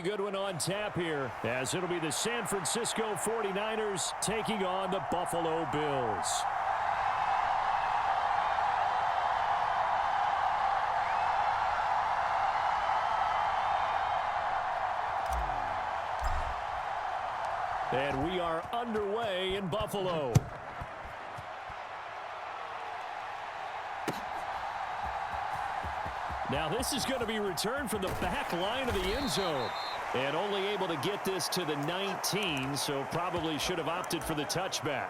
Good one on tap here, as it'll be the San Francisco 49ers taking on the Buffalo Bills. And we are underway in Buffalo. Now this is going to be returned from the back line of the end zone. And only able to get this to the 19, so probably should have opted for the touchback.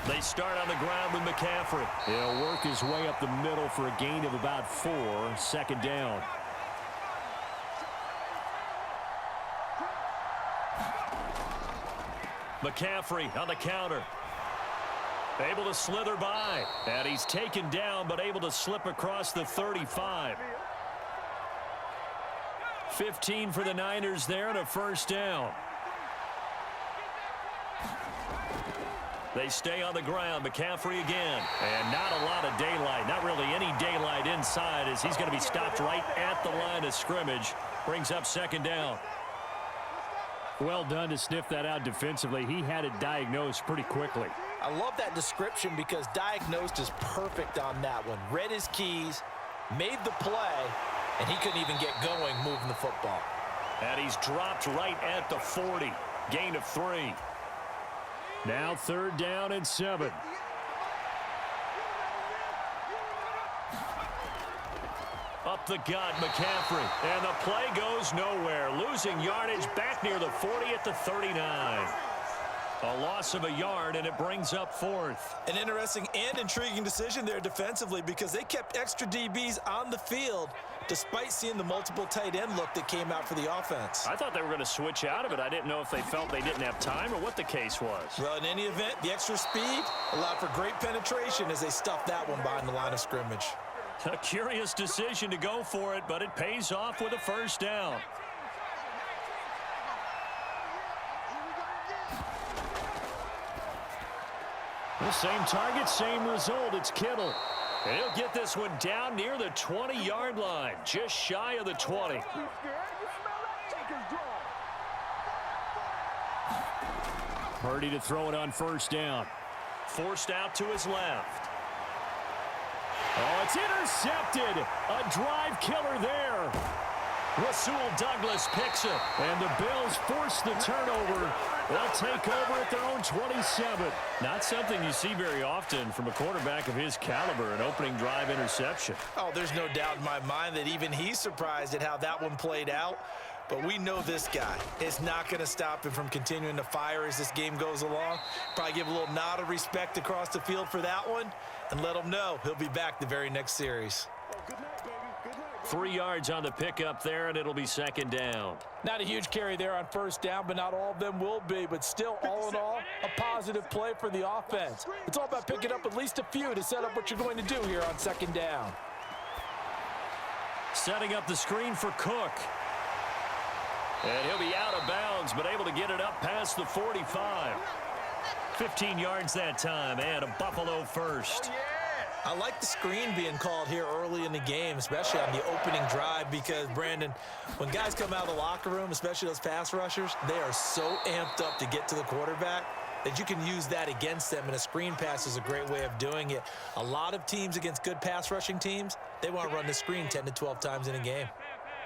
They start on the ground with McCaffrey. He'll work his way up the middle for a gain of about 4, second down. McCaffrey on the counter. Able to slither by. And he's taken down, but able to slip across the 35. 15 for the Niners there and a first down. They stay on the ground. McCaffrey again. And not a lot of daylight. Not really any daylight inside as he's going to be stopped right at the line of scrimmage. Brings up second down. Well done to sniff that out defensively. He had it diagnosed pretty quickly. I love that description because diagnosed is perfect on that one. Read his keys, made the play, and he couldn't even get going moving the football. And he's dropped right at the 40. Gain of 3. Now third down and 7. Up the gut, McCaffrey. And the play goes nowhere. Losing yardage back near the 40 at the 39. A loss of a yard, and it brings up 4th. An interesting and intriguing decision there defensively because they kept extra DBs on the field despite seeing the multiple tight end look that came out for the offense. I thought they were going to switch out of it. I didn't know if they felt they didn't have time or what the case was. Well, in any event, the extra speed allowed for great penetration as they stuffed that one behind the line of scrimmage. A curious decision to go for it, but it pays off with a first down. The same target, same result. It's Kittle. And he'll get this one down near the 20-yard line, just shy of the 20. Purdy to throw it on first down. Forced out to his left. Oh, it's intercepted. A drive killer there. Rasul Douglas picks it. And the Bills force the turnover. They'll take over at their own 27. Not something you see very often from a quarterback of his caliber, an opening drive interception. Oh, there's no doubt in my mind that even he's surprised at how that one played out. But we know this guy is not going to stop him from continuing to fire as this game goes along. Probably give a little nod of respect across the field for that one and let him know he'll be back the very next series. 3 yards on the pickup there, and it'll be second down. Not a huge carry there on first down, but not all of them will be. But still, all in all, a positive play for the offense. It's all about picking up at least a few to set up what you're going to do here on second down. Setting up the screen for Cook. And he'll be out of bounds, but able to get it up past the 45. 15 yards that time, and a Buffalo first. I like the screen being called here early in the game, especially on the opening drive, because, Brandon, when guys come out of the locker room, especially those pass rushers, they are so amped up to get to the quarterback that you can use that against them, and a screen pass is a great way of doing it. A lot of teams against good pass rushing teams, they want to run the screen 10 to 12 times in a game.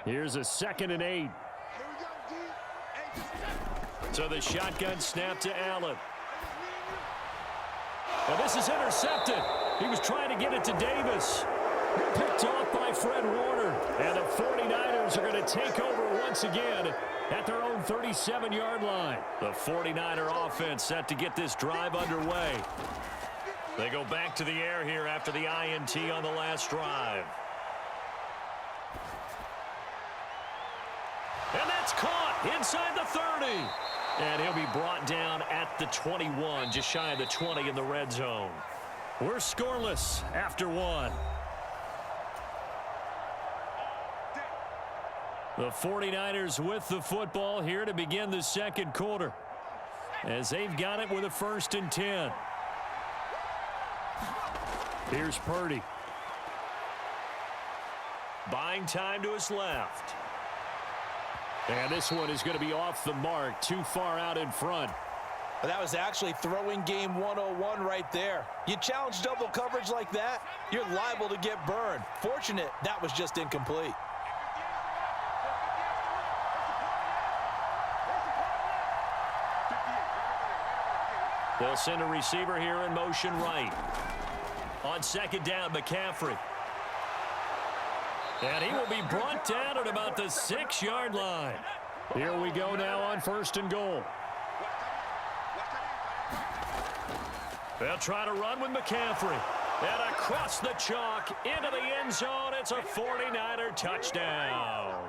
Here's a 2nd and 8. So the shotgun snap to Allen. And this is intercepted. He was trying to get it to Davis. Picked off by Fred Warner. And the 49ers are going to take over once again at their own 37-yard line. The 49er offense set to get this drive underway. They go back to the air here after the INT on the last drive. And that's caught inside the 30. And he'll be brought down at the 21, just shy of the 20 in the red zone. We're scoreless after 1. The 49ers with the football here to begin the second quarter, as they've got it with a 1st and 10. Here's Purdy. Buying time to his left. And this one is going to be off the mark, too far out in front. That was actually throwing game 101 right there. You challenge double coverage like that, you're liable to get burned. Fortunate that was just incomplete. They'll send a receiver here in motion right. On 2nd down, McCaffrey. And he will be brought down at about the 6-yard line. Here we go now on 1st and goal. They'll try to run with McCaffrey. And across the chalk into the end zone. It's a 49er touchdown.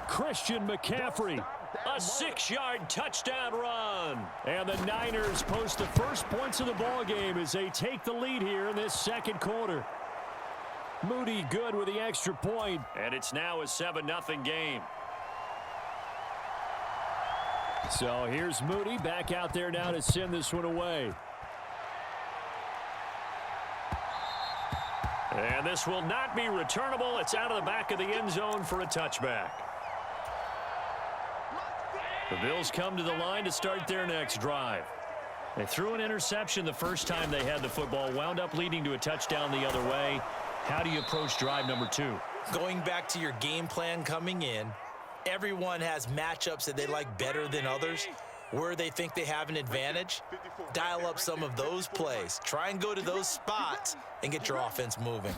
Christian McCaffrey. A 6-yard touchdown run. And the Niners post the first points of the ball game as they take the lead here in this second quarter. Moody good with the extra point. And it's now a 7-0 game. So here's Moody back out there now to send this one away. And this will not be returnable. It's out of the back of the end zone for a touchback. The Bills come to the line to start their next drive. They threw an interception the first time they had the football, wound up leading to a touchdown the other way. How do you approach drive number 2? Going back to your game plan coming in, everyone has matchups that they like better than others. Where they think they have an advantage, dial up some of those plays. Try and go to those spots and get your offense moving.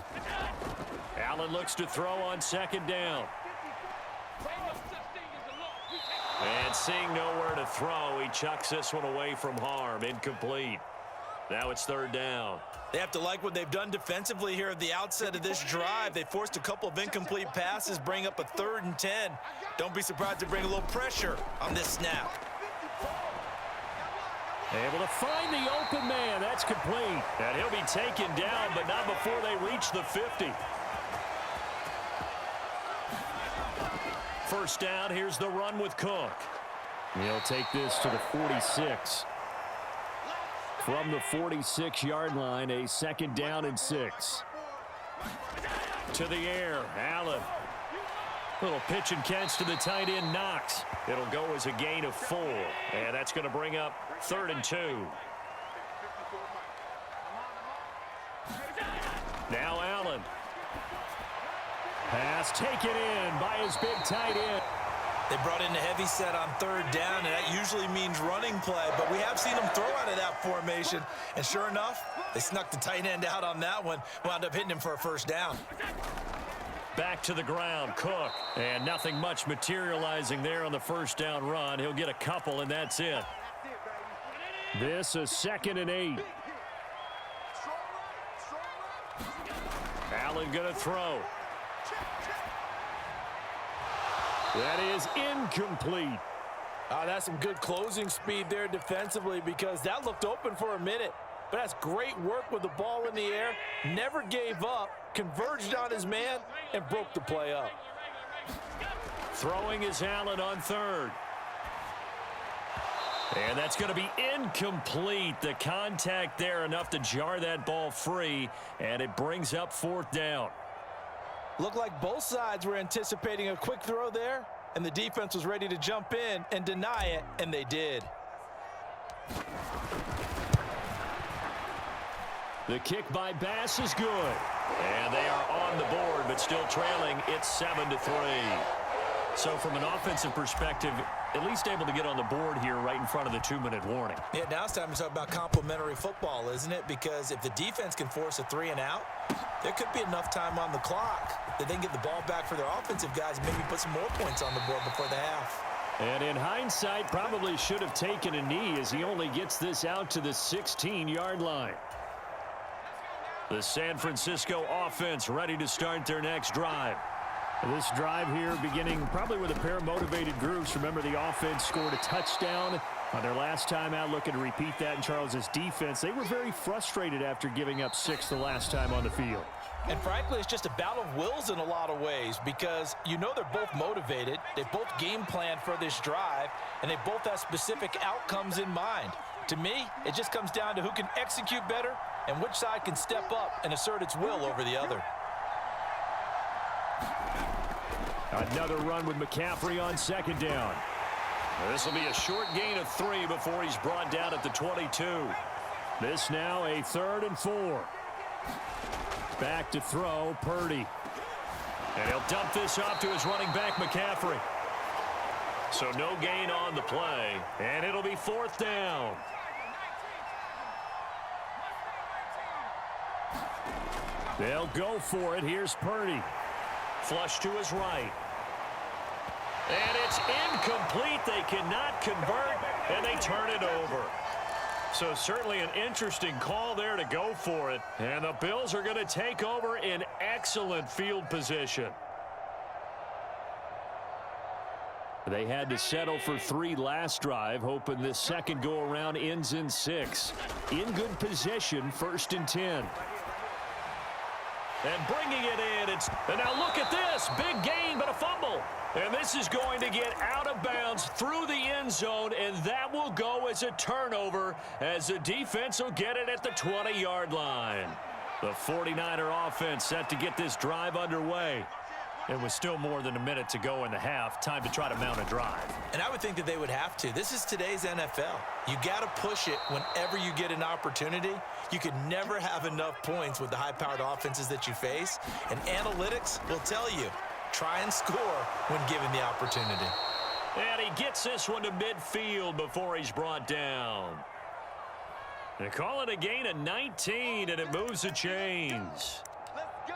Allen looks to throw on 2nd down. And seeing nowhere to throw, he chucks this one away from harm. Incomplete. Now it's 3rd down. They have to like what they've done defensively here at the outset of this drive. They forced a couple of incomplete passes, bring up a 3rd and 10. Don't be surprised to bring a little pressure on this snap. Able to find the open man. That's complete. And he'll be taken down, but not before they reach the 50. 1st down. Here's the run with Cook. He'll take this to the 46. From the 46-yard line, a 2nd down and 6. To the air, Allen. Little pitch and catch to the tight end, Knox. It'll go as a gain of 4. And that's going to bring up 3rd and 2. Now Allen. Pass taken in by his big tight end. They brought in a heavy set on 3rd down, and that usually means running play. But we have seen them throw out of that formation. And sure enough, they snuck the tight end out on that one. Wound up hitting him for a 1st down. Back to the ground, Cook. And nothing much materializing there on the 1st down run. He'll get a couple, and that's it. This is 2nd and 8. Allen going to throw. That is incomplete. That's some good closing speed there defensively, because that looked open for a minute. But that's great work with the ball in the air. Never gave up, converged on his man, and broke the play up. Throwing is Allen on 3rd. And that's going to be incomplete. The contact there enough to jar that ball free, and it brings up 4th down. Looked like both sides were anticipating a quick throw there, and the defense was ready to jump in and deny it, and they did. The kick by Bass is good. And they are on the board, but still trailing. It's 7-3. So from an offensive perspective, at least able to get on the board here right in front of the 2-minute warning. Yeah, now it's time to talk about complementary football, isn't it? Because if the defense can force a 3 and out, there could be enough time on the clock that they can get the ball back for their offensive guys and maybe put some more points on the board before the half. And in hindsight, probably should have taken a knee as he only gets this out to the 16-yard line. The San Francisco offense ready to start their next drive. This drive here beginning probably with a pair of motivated groups. Remember, the offense scored a touchdown on their last time out, looking to repeat that in Charles's defense. They were very frustrated after giving up 6 the last time on the field. And frankly, it's just a battle of wills in a lot of ways because you know they're both motivated, they both game plan for this drive, and they both have specific outcomes in mind. To me, it just comes down to who can execute better and which side can step up and assert its will over the other. Another run with McCaffrey on second down. This will be a short gain of 3 before he's brought down at the 22. This now a 3rd and 4. Back to throw, Purdy. And he'll dump this off to his running back, McCaffrey. So no gain on the play, and it'll be 4th down. They'll go for it. Here's Purdy. Flush to his right. And it's incomplete. They cannot convert, and they turn it over. So certainly an interesting call there to go for it. And the Bills are going to take over in excellent field position. They had to settle for 3 last drive, hoping this second go-around ends in 6. In good position, 1st and 10. And bringing it in, and now look at this. Big gain, but a fumble. And this is going to get out of bounds through the end zone, and that will go as a turnover as the defense will get it at the 20-yard line. The 49er offense set to get this drive underway. And with still more than a minute to go in the half, time to try to mount a drive. And I would think that they would have to. This is today's NFL. You got to push it whenever you get an opportunity. You can never have enough points with the high-powered offenses that you face. And analytics will tell you, try and score when given the opportunity. And he gets this one to midfield before he's brought down. They call it a gain of 19, and it moves the chains.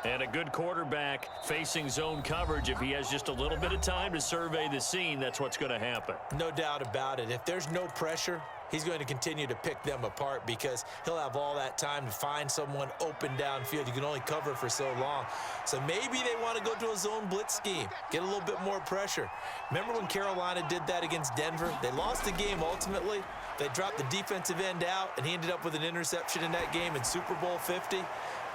And a good quarterback facing zone coverage. If he has just a little bit of time to survey the scene, that's what's going to happen. No doubt about it. If there's no pressure, he's going to continue to pick them apart because he'll have all that time to find someone open downfield. You can only cover for so long. So maybe they want to go to a zone blitz scheme, get a little bit more pressure. Remember when Carolina did that against Denver? They lost the game ultimately. They dropped the defensive end out, and he ended up with an interception in that game in Super Bowl 50.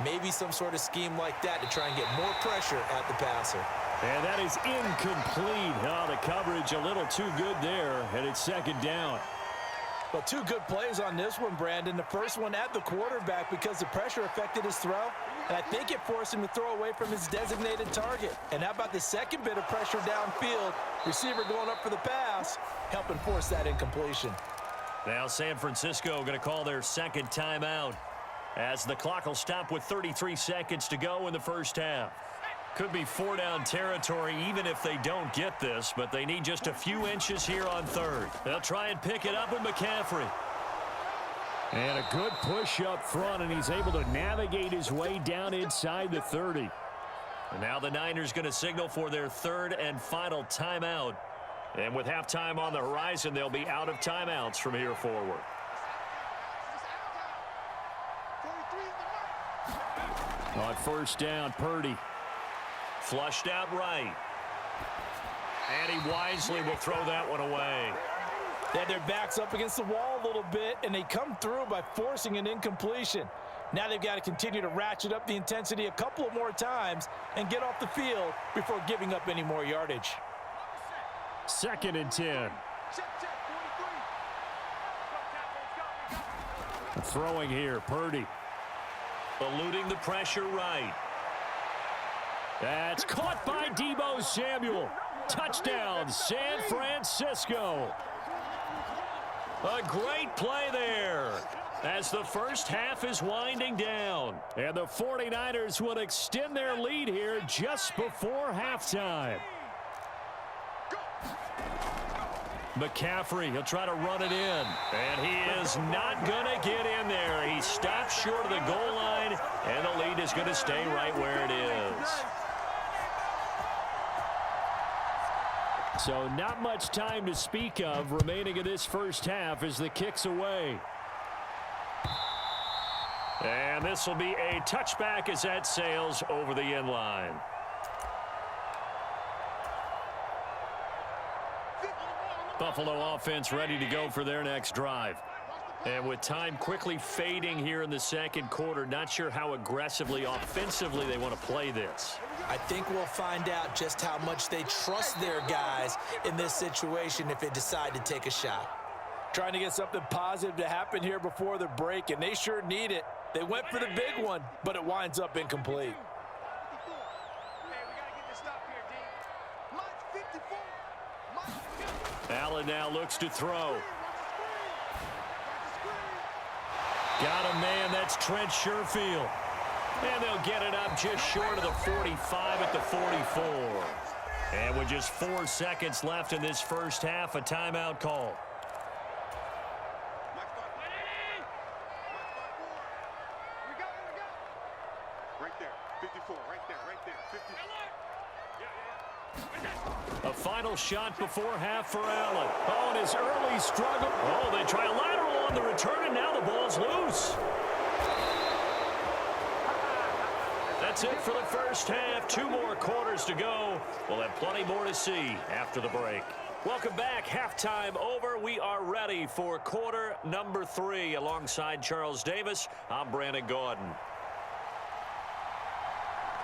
Maybe some sort of scheme like that to try and get more pressure at the passer. And that is incomplete. Oh, the coverage a little too good there, and it's 2nd down. Well, 2 good plays on this one, Brandon. The first one at the quarterback because the pressure affected his throw, and I think it forced him to throw away from his designated target. And how about the second bit of pressure downfield? Receiver going up for the pass, helping force that incompletion. Now San Francisco going to call their 2nd timeout as the clock will stop with 33 seconds to go in the first half. Could be 4-down territory even if they don't get this, but they need just a few inches here on 3rd. They'll try and pick it up with McCaffrey. And a good push up front, and he's able to navigate his way down inside the 30. And now the Niners going to signal for their 3rd and final timeout. And with halftime on the horizon, they'll be out of timeouts from here forward. On 1st down, Purdy. Flushed out right. And he wisely will throw that one away. They had their backs up against the wall a little bit, and they come through by forcing an incompletion. Now they've got to continue to ratchet up the intensity a couple of more times and get off the field before giving up any more yardage. 2nd and 10. Throwing here, Purdy. Eluding the pressure right. That's caught by Deebo Samuel. Touchdown, San Francisco. A great play there as the first half is winding down. And the 49ers will extend their lead here just before halftime. McCaffrey, he'll try to run it in. And he is not going to get in there. He stops short of the goal line, and the lead is going to stay right where it is. So not much time to speak of remaining in this first half as the kick's away. And this will be a touchback as that sails over the end line. Buffalo offense ready to go for their next drive. And with time quickly fading here in the second quarter, not sure how aggressively, offensively they want to play this. I think we'll find out just how much they trust their guys in this situation if they decide to take a shot. Trying to get something positive to happen here before the break, and they sure need it. They went for the big one, but it winds up incomplete. Allen now looks to throw. Got a man, that's Trent Sherfield. And they'll get it up just short of the 45 at the 44. And with just 4 seconds left in this first half, a timeout call. Right there, 54, right there, 54. A final shot before half for Allen. Oh, and his early struggle. Oh, they try a lateral on the return, and now the ball's loose. That's it for the first half. 2 more quarters to go. We'll have plenty more to see after the break. Welcome back. Halftime over. We are ready for quarter number 3. Alongside Charles Davis, I'm Brandon Gaudin.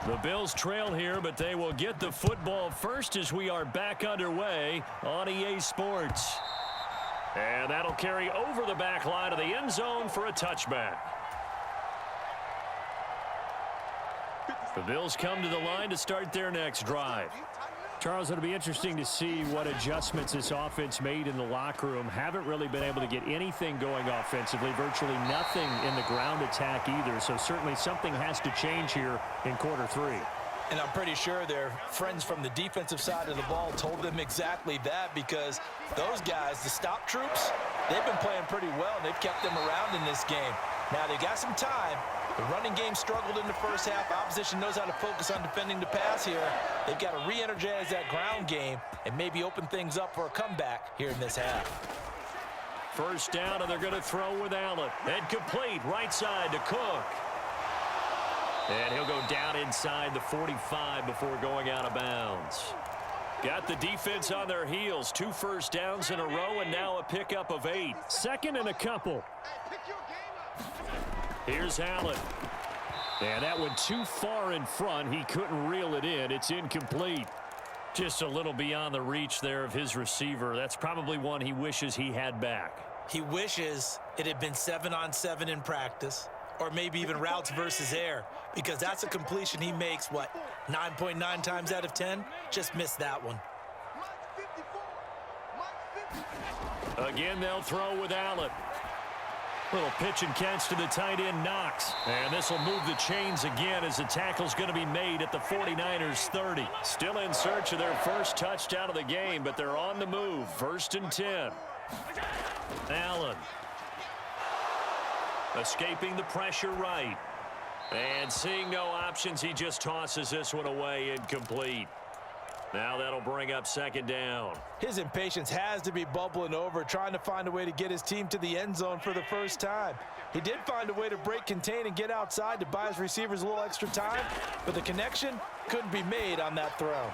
The Bills trail here, but they will get the football first as we are back underway on EA Sports. And that'll carry over the back line of the end zone for a touchback. The Bills come to the line to start their next drive. Charles, it'll be interesting to see what adjustments this offense made in the locker room. Haven't really been able to get anything going offensively, virtually nothing in the ground attack either. So certainly something has to change here in quarter 3. And I'm pretty sure their friends from the defensive side of the ball told them exactly that, because those guys, the stop troops, they've been playing pretty well, and they've kept them around in this game. Now, they got some time. The running game struggled in the first half. Opposition knows how to focus on defending the pass here. They've got to re-energize that ground game and maybe open things up for a comeback here in this half. First down, and they're going to throw with Allen. And complete, right side to Cook. And he'll go down inside the 45 before going out of bounds. Got the defense on their heels. 2 first downs in a row, and now a pickup of 8. Second and a couple. Here's Allen. And that one too far in front. He couldn't reel it in. It's incomplete. Just a little beyond the reach there of his receiver. That's probably one he wishes he had back. He wishes it had been 7-on-7 in practice, or maybe even routes versus air, because that's a completion he makes, what, 9.9 times out of 10? Just missed that one. Again, they'll throw with Allen. Little pitch and catch to the tight end, Knox. And this will move the chains again as the tackle's going to be made at the 49ers 30. Still in search of their first touchdown of the game, but they're on the move. 1st and 10. Allen. Escaping the pressure right. And seeing no options, he just tosses this one away, incomplete. Now that'll bring up 2nd down. His impatience has to be bubbling over, trying to find a way to get his team to the end zone for the first time. He did find a way to break contain and get outside to buy his receivers a little extra time, but the connection couldn't be made on that throw.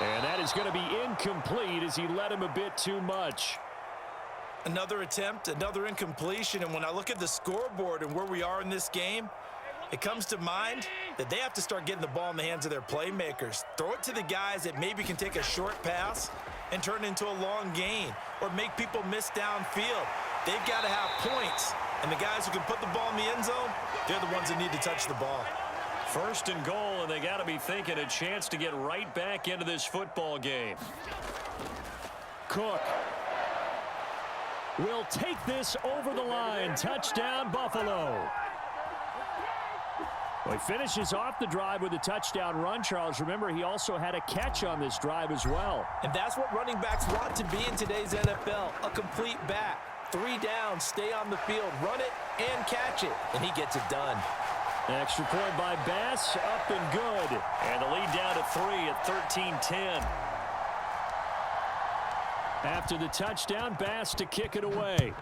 And that is going to be incomplete as he led him a bit too much. Another attempt, another incompletion, and when I look at the scoreboard and where we are in this game, it comes to mind that they have to start getting the ball in the hands of their playmakers. Throw it to the guys that maybe can take a short pass and turn it into a long gain, or make people miss downfield. They've got to have points, and the guys who can put the ball in the end zone, they're the ones that need to touch the ball. 1st and goal, and they got to be thinking a chance to get right back into this football game. Cook will take this over the line. Touchdown, Buffalo. Well, he finishes off the drive with a touchdown run, Charles. Remember, he also had a catch on this drive as well. And that's what running backs want to be in today's NFL, a complete back. 3 downs, stay on the field, run it, and catch it. And he gets it done. Extra point by Bass, up and good. And the lead down to 3 at 13-10. After the touchdown, Bass to kick it away.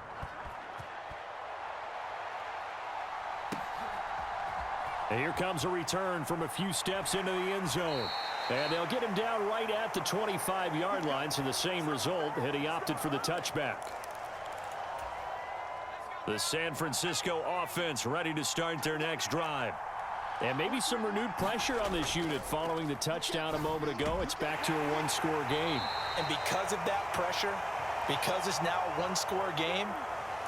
And here comes a return from a few steps into the end zone. And they'll get him down right at the 25-yard line, so the same result had he opted for the touchback. The San Francisco offense ready to start their next drive. And maybe some renewed pressure on this unit following the touchdown a moment ago. It's back to a one-score game. And because of that pressure, because it's now a one-score game,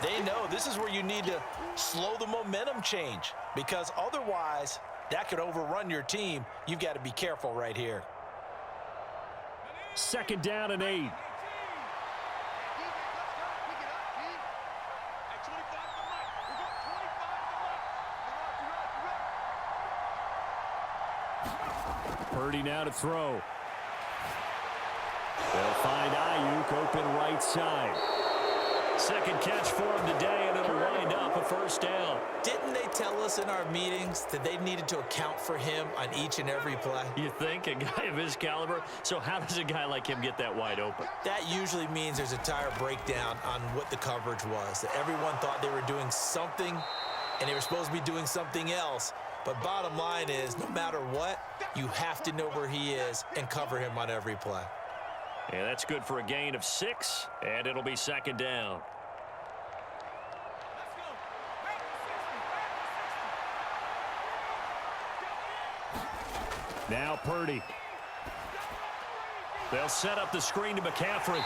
they know this is where you need to slow the momentum change, because otherwise that could overrun your team. You've got to be careful right here. 2nd down and 8. Purdy now to throw. They'll find Ayuk open right side. Second catch for him today, and it'll wind up a first down. Didn't they tell us in our meetings that they needed to account for him on each and every play? You think? A guy of his caliber? So how does a guy like him get that wide open? That usually means there's a tire breakdown on what the coverage was. That everyone thought they were doing something, and they were supposed to be doing something else. But bottom line is, no matter what, you have to know where he is and cover him on every play. Yeah, that's good for a gain of 6, and it'll be 2nd down. Now Purdy. They'll set up the screen to McCaffrey.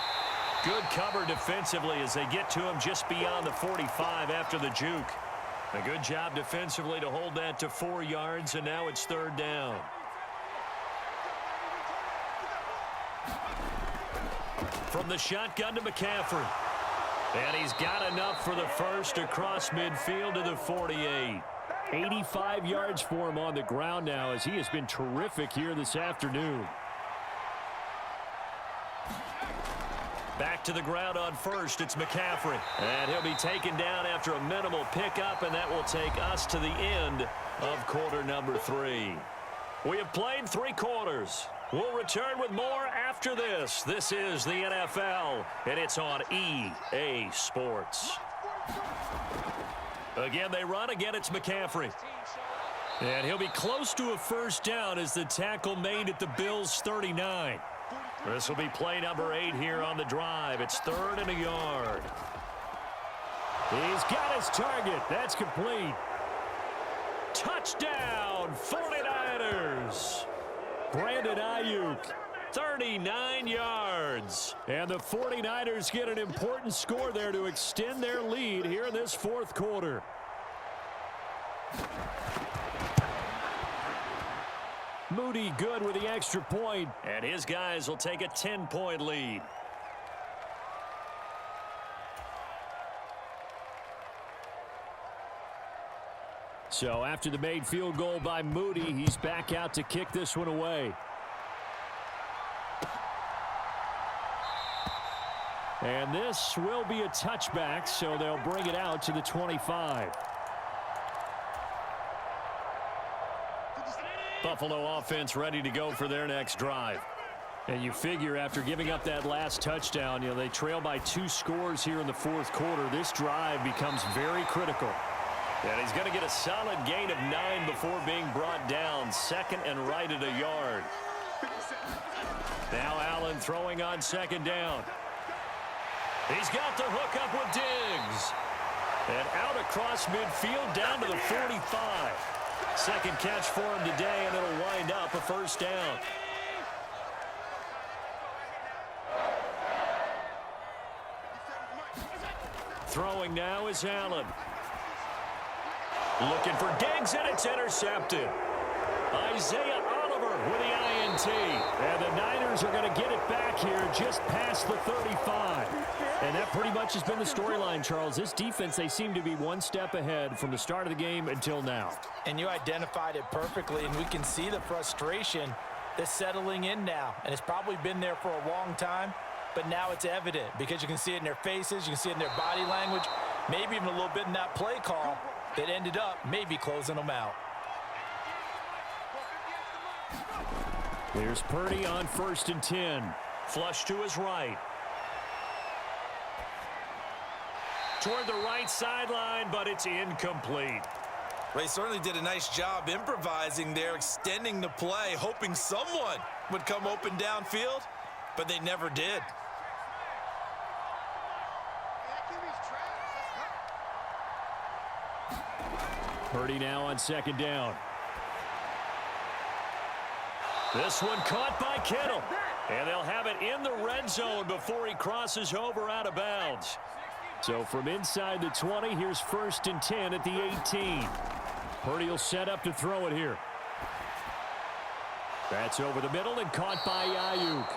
Good cover defensively as they get to him just beyond the 45 after the juke. A good job defensively to hold that to 4 yards, and now it's 3rd down. From the shotgun to McCaffrey. And he's got enough for the first across midfield to the 48. 85 yards for him on the ground now, as he has been terrific here this afternoon. Back to the ground on first, it's McCaffrey. And he'll be taken down after a minimal pickup, and that will take us to the end of quarter number 3. We have played 3 quarters. We'll return with more after this. This is the NFL, and it's on EA Sports. Again, they run. Again, it's McCaffrey. And he'll be close to a first down as the tackle made at the Bills' 39. This will be play number 8 here on the drive. It's 3rd and a yard. He's got his target. That's complete. Touchdown, 49ers. Brandon Ayuk, 39 yards. And the 49ers get an important score there to extend their lead here in this 4th quarter. Moody good with the extra point. And his guys will take a 10-point lead. So after the made field goal by Moody, he's back out to kick this one away. And this will be a touchback, so they'll bring it out to the 25. Buffalo offense ready to go for their next drive. And you figure after giving up that last touchdown, they trail by 2 scores here in the 4th quarter. This drive becomes very critical. And he's going to get a solid gain of 9 before being brought down. 2nd and right at a yard. Now Allen throwing on 2nd down. He's got the hook up with Diggs. And out across midfield down to the 45. 2nd catch for him today, and it'll wind up a first down. Throwing now is Allen. Looking for Diggs, and it's intercepted. Isaiah Oliver with the INT. And the Niners are going to get it back here just past the 35. And that pretty much has been the storyline, Charles. This defense, they seem to be one step ahead from the start of the game until now. And you identified it perfectly, and we can see the frustration that's settling in now. And it's probably been there for a long time, but now it's evident because you can see it in their faces, you can see it in their body language, maybe even a little bit in that play call that ended up maybe closing them out. Here's Purdy on 1st and 10. Flush to his right. Toward the right sideline, but it's incomplete. They certainly did a nice job improvising there, extending the play, hoping someone would come open downfield, but they never did. Purdy now on second down. This one caught by Kittle. And they'll have it in the red zone before he crosses over out of bounds. So from inside the 20, here's 1st and 10 at the 18. Purdy will set up to throw it here. That's over the middle and caught by Ayuk.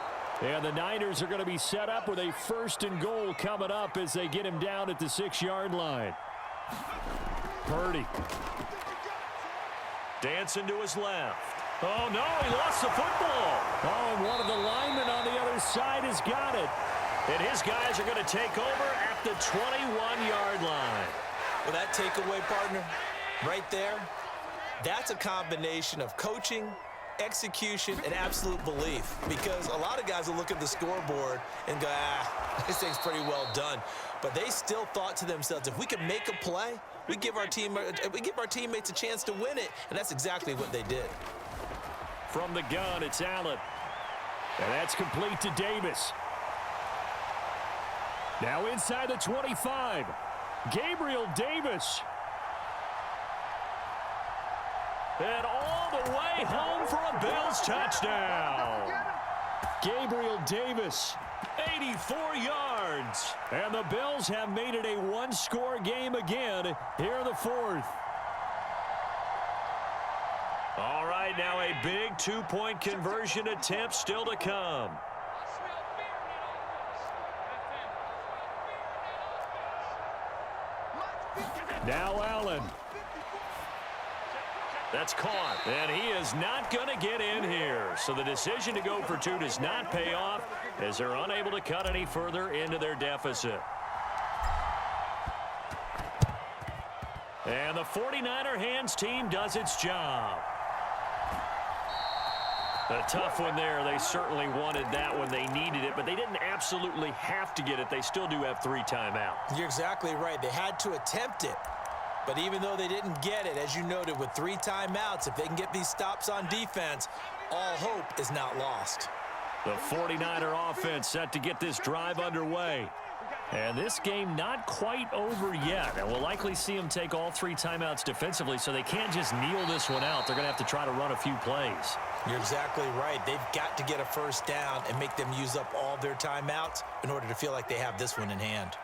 And the Niners are going to be set up with a 1st and goal coming up as they get him down at the 6-yard line. Purdy. Dancing to his left. Oh, no, he lost the football. Oh, and one of the linemen on the other side has got it. And his guys are going to take over at the 21-yard line. Well, that takeaway, partner, right there, that's a combination of coaching, execution, and absolute belief. Because a lot of guys will look at the scoreboard and go, this thing's pretty well done. But they still thought to themselves, if we can make a play, we give our teammates a chance to win it. And that's exactly what they did. From the gun, it's Allen. And that's complete to Davis. Now inside the 25. Gabriel Davis. And all the way home for a Bills touchdown. Gabriel Davis, 84 yards. And the Bills have made it a one-score game again here in the 4th. All right, now a big two-point conversion attempt still to come. Now Allen. That's caught, and he is not going to get in here. So the decision to go for 2 does not pay off as they're unable to cut any further into their deficit. And the 49er hands team does its job. A tough one there. They certainly wanted that when they needed it, but they didn't absolutely have to get it. They still do have 3 timeouts. You're exactly right. They had to attempt it. But even though they didn't get it, as you noted, with 3 timeouts, if they can get these stops on defense, all hope is not lost. The 49er offense set to get this drive underway. And this game not quite over yet. And we'll likely see them take all 3 timeouts defensively, so they can't just kneel this one out. They're going to have to try to run a few plays. You're exactly right. They've got to get a first down and make them use up all their timeouts in order to feel like they have this one in hand.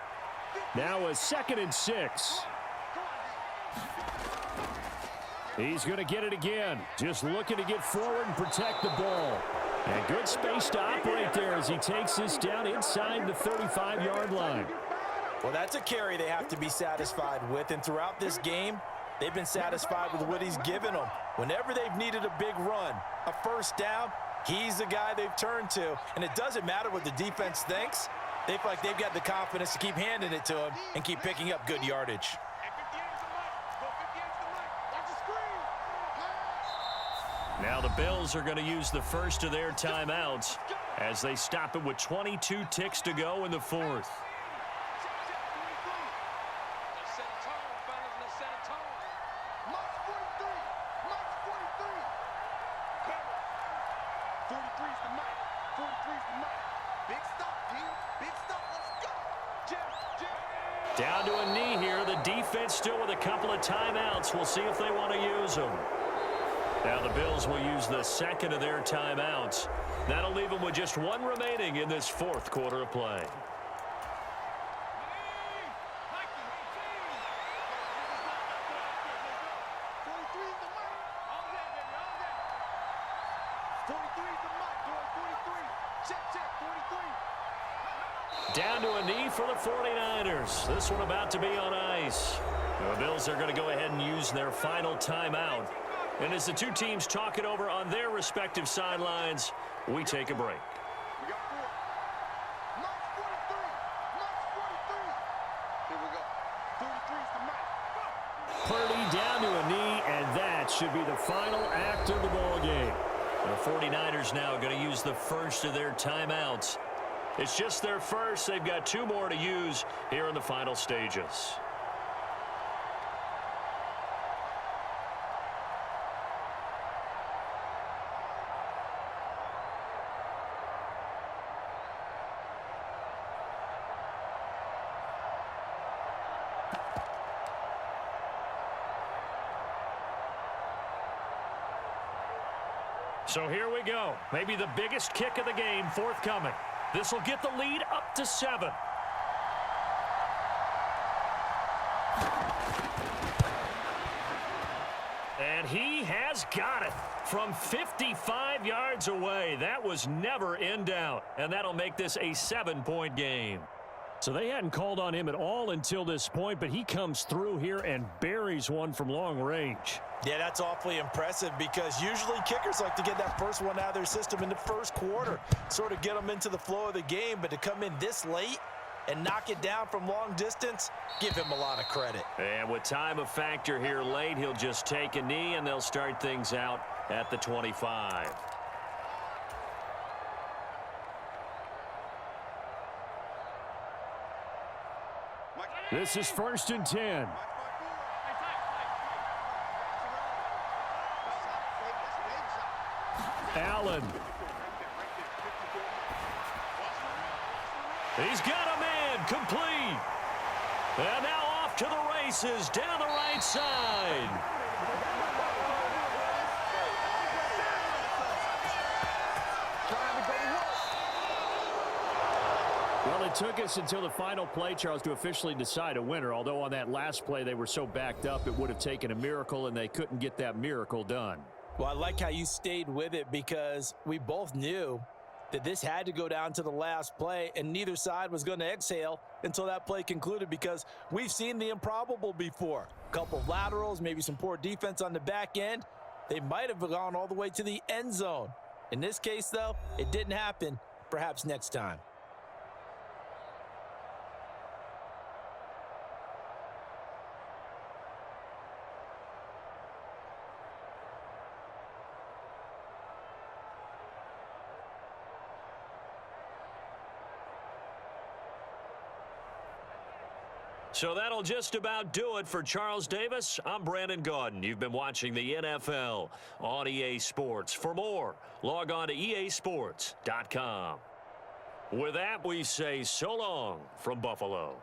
Now a 2nd and 6. He's going to get it again. Just looking to get forward and protect the ball. And good space to operate there as he takes this down inside the 35-yard line. Well, that's a carry they have to be satisfied with. And throughout this game, they've been satisfied with what he's given them. Whenever they've needed a big run, a first down, he's the guy they've turned to. And it doesn't matter what the defense thinks. They feel like they've got the confidence to keep handing it to him and keep picking up good yardage. Now the Bills are going to use the first of their timeouts as they stop it with 22 ticks to go in the 4th. Down to a knee here. The defense still with a couple of timeouts. We'll see if they want to use them. Now the Bills will use the 2nd of their timeouts. That'll leave them with just 1 remaining in this 4th quarter of play. Down to a knee for the 49ers. This one about to be on ice. The Bills are going to go ahead and use their final timeout. And as the two teams talk it over on their respective sidelines, we take a break. Purdy down to a knee, and that should be the final act of the ball game. The 49ers now going to use the first of their timeouts. It's just their first. They've got 2 more to use here in the final stages. So here we go. Maybe the biggest kick of the game forthcoming. This will get the lead up to 7. And he has got it from 55 yards away. That was never in doubt. And that'll make this a 7-point game. So they hadn't called on him at all until this point, but he comes through here and buries one from long range. Yeah, that's awfully impressive because usually kickers like to get that first one out of their system in the first quarter, sort of get them into the flow of the game, but to come in this late and knock it down from long distance, give him a lot of credit. And with time a factor here late, he'll just take a knee and they'll start things out at the 25. This is 1st and 10. Allen. He's got a man complete. And now off to the races down the right side. Well, it took us until the final play, Charles, to officially decide a winner. Although on that last play they were so backed up, it would have taken a miracle, and they couldn't get that miracle done. Well, I like how you stayed with it because we both knew that this had to go down to the last play, and neither side was going to exhale until that play concluded because we've seen the improbable before. A couple of laterals, maybe some poor defense on the back end. They might have gone all the way to the end zone. In this case, though, it didn't happen. Perhaps next time. So that'll just about do it for Charles Davis. I'm Brandon Gaudin. You've been watching the NFL on EA Sports. For more, log on to easports.com. With that, we say so long from Buffalo.